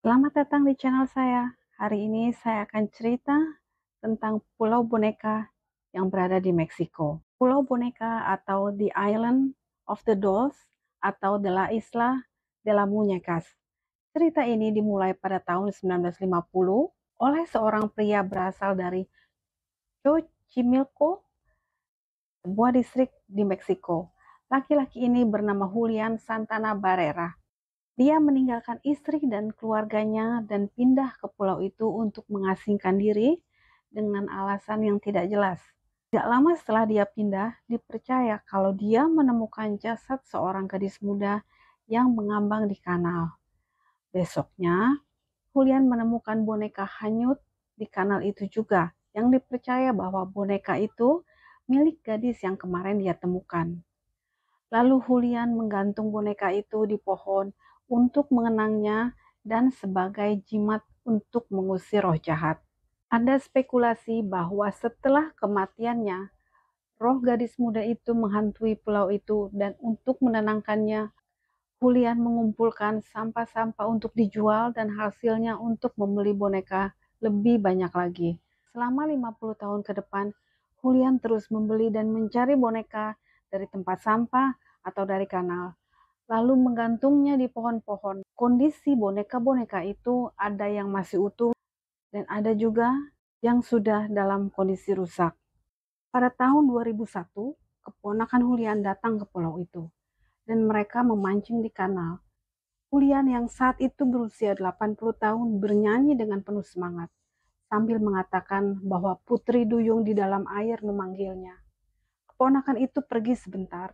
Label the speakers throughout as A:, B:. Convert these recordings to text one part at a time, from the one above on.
A: Selamat datang di channel saya. Hari ini saya akan cerita tentang Pulau Boneka yang berada di Meksiko. Pulau Boneka atau The Island of the Dolls atau de la Isla de las Muñecas. Cerita ini dimulai pada tahun 1950 oleh seorang pria berasal dari Xochimilco, sebuah distrik di Meksiko. Laki-laki ini bernama Julian Santana Barrera. Dia meninggalkan istri dan keluarganya dan pindah ke pulau itu untuk mengasingkan diri dengan alasan yang tidak jelas. Tidak lama setelah dia pindah, dipercaya kalau dia menemukan jasad seorang gadis muda yang mengambang di kanal. Besoknya, Julian menemukan boneka hanyut di kanal itu juga, yang dipercaya bahwa boneka itu milik gadis yang kemarin dia temukan. Lalu Julian menggantung boneka itu di pohon untuk mengenangnya dan sebagai jimat untuk mengusir roh jahat. Ada spekulasi bahwa setelah kematiannya, roh gadis muda itu menghantui pulau itu dan untuk menenangkannya, Julian mengumpulkan sampah-sampah untuk dijual dan hasilnya untuk membeli boneka lebih banyak lagi. Selama 50 tahun ke depan, Julian terus membeli dan mencari boneka dari tempat sampah atau dari kanal, lalu menggantungnya di pohon-pohon. Kondisi boneka-boneka itu ada yang masih utuh dan ada juga yang sudah dalam kondisi rusak. Pada tahun 2001, keponakan Julian datang ke pulau itu dan mereka memancing di kanal. Julian yang saat itu berusia 80 tahun bernyanyi dengan penuh semangat sambil mengatakan bahwa putri duyung di dalam air memanggilnya. Keponakan itu pergi sebentar,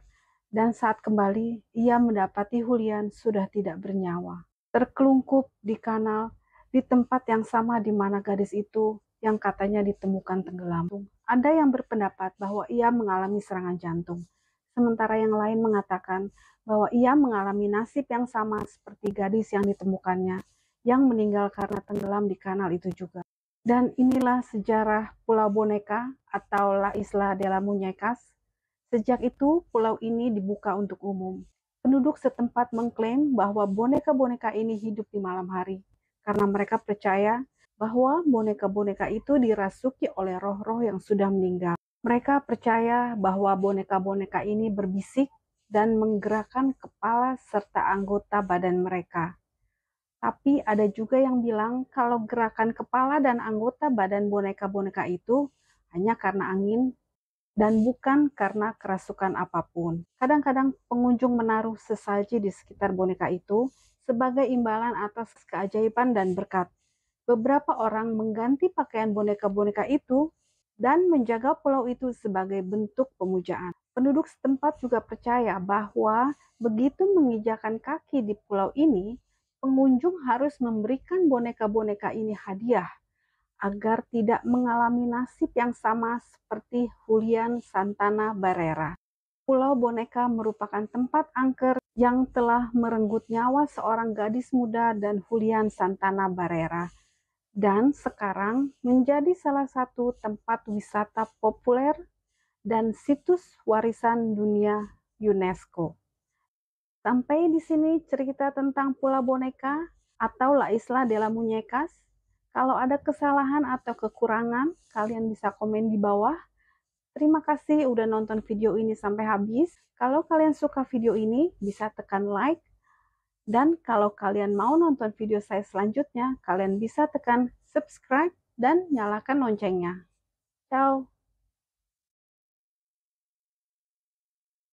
A: dan saat kembali, ia mendapati Julian sudah tidak bernyawa. Terkelungkup di kanal, di tempat yang sama di mana gadis itu yang katanya ditemukan tenggelam. Ada yang berpendapat bahwa ia mengalami serangan jantung, sementara yang lain mengatakan bahwa ia mengalami nasib yang sama seperti gadis yang ditemukannya, yang meninggal karena tenggelam di kanal itu juga. Dan inilah sejarah Pulau Boneka atau La Isla de las Muñecas. Sejak itu, pulau ini dibuka untuk umum. Penduduk setempat mengklaim bahwa boneka-boneka ini hidup di malam hari, karena mereka percaya bahwa boneka-boneka itu dirasuki oleh roh-roh yang sudah meninggal. Mereka percaya bahwa boneka-boneka ini berbisik dan menggerakkan kepala serta anggota badan mereka. Tapi ada juga yang bilang kalau gerakan kepala dan anggota badan boneka-boneka itu hanya karena angin dan bukan karena kerasukan apapun. Kadang-kadang pengunjung menaruh sesaji di sekitar boneka itu sebagai imbalan atas keajaiban dan berkat. Beberapa orang mengganti pakaian boneka-boneka itu dan menjaga pulau itu sebagai bentuk pemujaan. Penduduk setempat juga percaya bahwa begitu menginjakan kaki di pulau ini, pengunjung harus memberikan boneka-boneka ini hadiah agar tidak mengalami nasib yang sama seperti Julian Santana Barrera. Pulau Boneka merupakan tempat angker yang telah merenggut nyawa seorang gadis muda dan Julian Santana Barrera, dan sekarang menjadi salah satu tempat wisata populer dan situs warisan dunia UNESCO. Sampai di sini cerita tentang Pulau Boneka atau La Isla de las Muñecas. Kalau ada kesalahan atau kekurangan, kalian bisa komen di bawah. Terima kasih udah nonton video ini sampai habis. Kalau kalian suka video ini, bisa tekan like. Dan kalau kalian mau nonton video saya selanjutnya, kalian bisa tekan subscribe dan nyalakan loncengnya. Ciao!